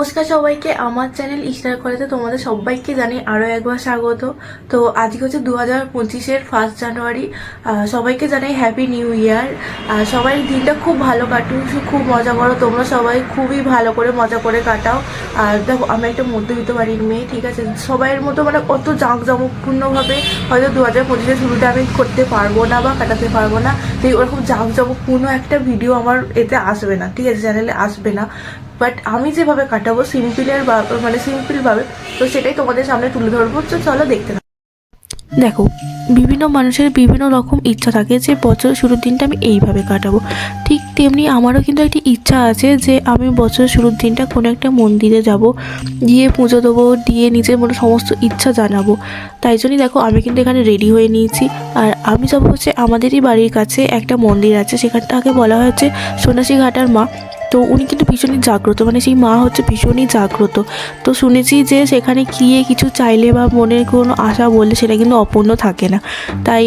নমস্কার সবাইকে, আমার চ্যানেল স্টার করাতে তোমাদের সবাইকে জানি আরও একবার স্বাগত। তো আজকে হচ্ছে 2025-এর 1 জানুয়ারি। সবাইকে জানাই হ্যাপি নিউ ইয়ার। সবাই দিনটা খুব ভালো কাটুক, খুব মজা করো, তোমরা সবাই খুবই ভালো করে মজা করে কাটাও। আর দেখো, আমি একটা মধ্যবিত্ত বাড়ির মেয়ে, ঠিক আছে? সবাইয়ের মতো মানে অত জাঁকজমকপূর্ণভাবে হয়তো 2025-এর শুরুটা আমি করতে পারবো না বা কাটাতে পারবো না। তো ওরকম জাঁকজমকপূর্ণ একটা ভিডিও আমার এতে আসবে না, ঠিক আছে? চ্যানেলে আসবে না। বাট আমি যেভাবে কাটাবো সিম্পলভাবে, তো সেটাই তোমাদের সামনে তুলে ধরবো। তো চলো দেখতে থাকো। দেখো, বিভিন্ন মানুষের বিভিন্ন রকম ইচ্ছা থাকে যে বছরের শুরুর দিনটা আমি এইভাবে কাটাবো। ঠিক তেমনি আমারও কিন্তু একটি ইচ্ছা আছে যে আমি বছরের শুরুর দিনটা কোনো একটা মন্দিরে যাব, গিয়ে পুজো দেবো, দিয়ে নিজের মনে সমস্ত ইচ্ছা জানাবো। তাই জন্যই দেখো, আমি কিন্তু এখানে রেডি হয়ে নিয়েছি। আর আমি যাবো হচ্ছে আমাদেরই বাড়ির কাছে একটা মন্দির আছে, সেখানটাকে বলা হয়েছে সন্ন্যাসী ঘাটার মা। তো উনি কিন্তু ভীষণই জাগ্রত, মানে সেই মা হচ্ছে ভীষণই জাগ্রত। তো শুনেছি যে সেখানে গিয়ে কিছু চাইলে বা মনের কোনো আশা বললে সেটা কিন্তু অপূর্ণ থাকে না। তাই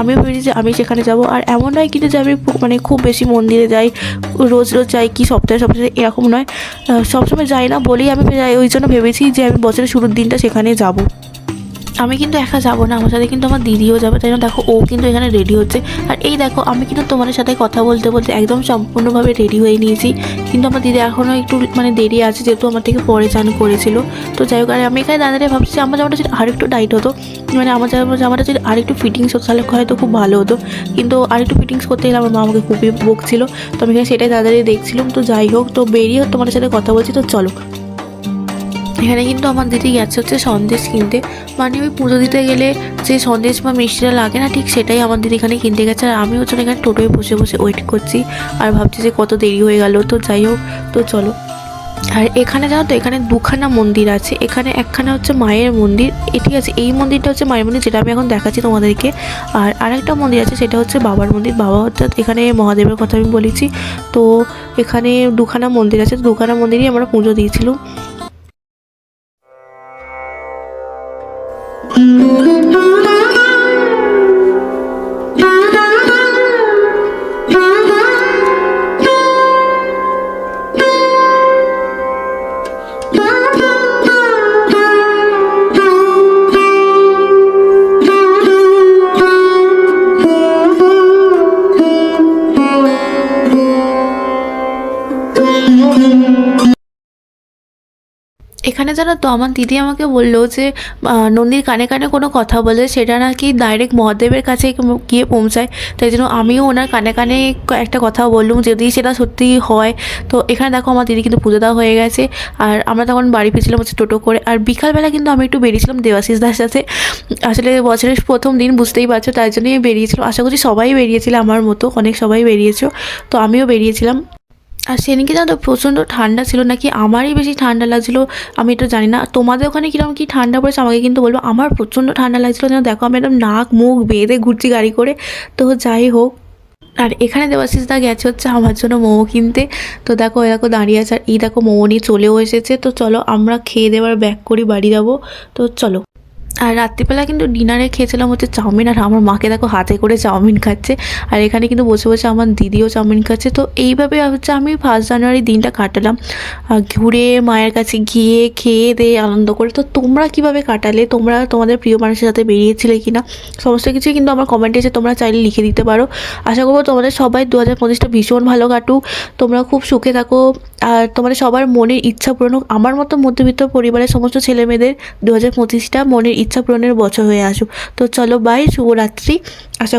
আমিও ভেবেছি যে আমি সেখানে যাব। আর এমন নয় কিন্তু যে আমি মানে খুব বেশি মন্দিরে যাই, রোজ রোজ যাই কি সপ্তাহে সপ্তাহে, এরকম নয়। সবসময় যাই না বলেই আমি ওই জন্য ভেবেছি যে আমি বছরের শুরুর দিনটা সেখানে যাব। আমি কিন্তু একা যাবো না, আমার সাথে কিন্তু আমার দিদিও যাবে। তাই জন্য দেখো, ও কিন্তু এখানে রেডি হচ্ছে। আর এই দেখো, আমি কিন্তু তোমাদের সাথে কথা বলতে বলতে একদম সম্পূর্ণভাবে রেডি হয়ে নিয়েছি। কিন্তু আমার দিদি এখনও একটু মানে দেরি আছে, যেহেতু আমার থেকে পরে চান করেছিল। তো যাই হোক, আর আমি এখানে দাঁড়িয়ে ভাবছি আমার জামাটা যদি আরেকটু টাইট হতো, মানে আমার জামাটা যদি আরেকটু ফিটিংস হতো তাহলে হয়তো খুব ভালো হতো। কিন্তু আরেকটু ফিটিংস করতে গেলে আমার মা আমাকে খুবই বকছিল। তো আমি এখানে সেটাই দাঁড়িয়ে দেখছিলাম। তো যাই হোক, তো বেরিয়ে তোমাদের সাথে কথা বলছি। তো চলো, এখানে কিন্তু আমার দিদি গেছে হচ্ছে সন্দেশ কিনতে। মানে ওই পুজো দিতে গেলে যে সন্দেশ বা মিষ্টিটা লাগে না, ঠিক সেটাই আমার দিদি এখানে কিনতে গেছে। আর আমি হচ্ছে এখানে টোটোয় বসে বসে ওয়েট করছি আর ভাবছি যে কত দেরি হয়ে গেল। তো যাই হোক, তো চলো। আর এখানে জানো তো, এখানে দুখানা মন্দির আছে। এখানে একখানা হচ্ছে মায়ের মন্দির, ঠিক আছে? এই মন্দিরটা হচ্ছে মায়ের মন্দির, যেটা আমি এখন দেখাচ্ছি তোমাদেরকে। আর আরেকটা মন্দির আছে, সেটা হচ্ছে বাবার মন্দির। বাবা অর্থাৎ এখানে মহাদেবের কথা আমি বলেছি। তো এখানে দুখানা মন্দির আছে, দুখানা মন্দিরই আমরা পুজো দিয়েছিলাম। এখানে জানো তো, আমার দিদি আমাকে বললো যে নন্দীর কানে কানে কোনো কথা বলে সেটা নাকি ডাইরেক্ট মহাদেবের কাছে গিয়ে পৌঁছায়। তাই জন্য আমিও ওনার কানে কানে একটা কথা বললাম, যদি সেটা সত্যিই হয়। তো এখানে দেখো, আমার দিদি কিন্তু পুজো দেওয়া হয়ে গেছে। আর আমরা তখন বাড়ি ফিরছিলাম হচ্ছে টোটো করে। আর বিকালবেলা কিন্তু আমি একটু বেরিয়েছিলাম দেবাশিস দার সাথে। আসলে বছরের প্রথম দিন, বুঝতেই পারছো, তাই জন্যই বেরিয়েছিলাম। আশা করছি সবাই বেরিয়েছিল আমার মতো, অনেক সবাই বেরিয়েছো। তো আমিও বেরিয়েছিলাম। আর সেদিনকে জানো তো, প্রচণ্ড ঠান্ডা ছিল, নাকি আমারই বেশি ঠান্ডা লাগছিলো আমি এটা জানি না। তোমাদের ওখানে কীরকম কী ঠান্ডা পড়েছে আমাকে কিন্তু বলবো। আমার প্রচণ্ড ঠান্ডা লাগছিলো, যেন দেখো আমি একদম নাক মুখ বেঁধে ঘুরছি গাড়ি করে। তো যাই হোক, আর এখানে দেবাশিস দা গেছে হচ্ছে আমার জন্য মোমো কিনতে। তো দেখো, এরকম দাঁড়িয়ে আছে। আর এই দেখো, মোমো নিয়ে চলেও এসেছে। তো চলো, আমরা খেয়ে দেওয়ার ব্যাক করি, বাড়ি যাবো। তো চলো। আর রাত্রিবেলা কিন্তু ডিনারে খেয়েছিলাম হচ্ছে চাউমিন। আর আমার মাকে দেখো হাতে করে চাউমিন খাচ্ছে। আর এখানে কিন্তু বসে বসে আমার দিদিও চাউমিন খাচ্ছে। তো এইভাবে হচ্ছে আমি 1 জানুয়ারি দিনটা কাটালাম, ঘুরে মায়ের কাছে গিয়ে খেয়ে দিয়ে আনন্দ করে। তো তোমরা কিভাবে কাটালে? তোমরা তোমাদের প্রিয় মানুষের সাথে বেরিয়েছিলে কি না, সমস্ত কিছুই কিন্তু আমার কমেন্টে এসে তোমরা চাইলে লিখে দিতে পারো। আশা করবো তোমাদের সবাই 2025টা ভীষণ ভালো কাটুক, তোমরা খুব সুখে থাকো। আর তোমাদের সবার মনের ইচ্ছা পূরণ হোক। আমার মতো মধ্যবিত্ত পরিবারের সমস্ত ছেলেমেয়েদের 2025টা মনের ইচ্ছা পূরণের বছর হয়ে আসুক। তো চলো, বাই, শুভরাত্রি। আশা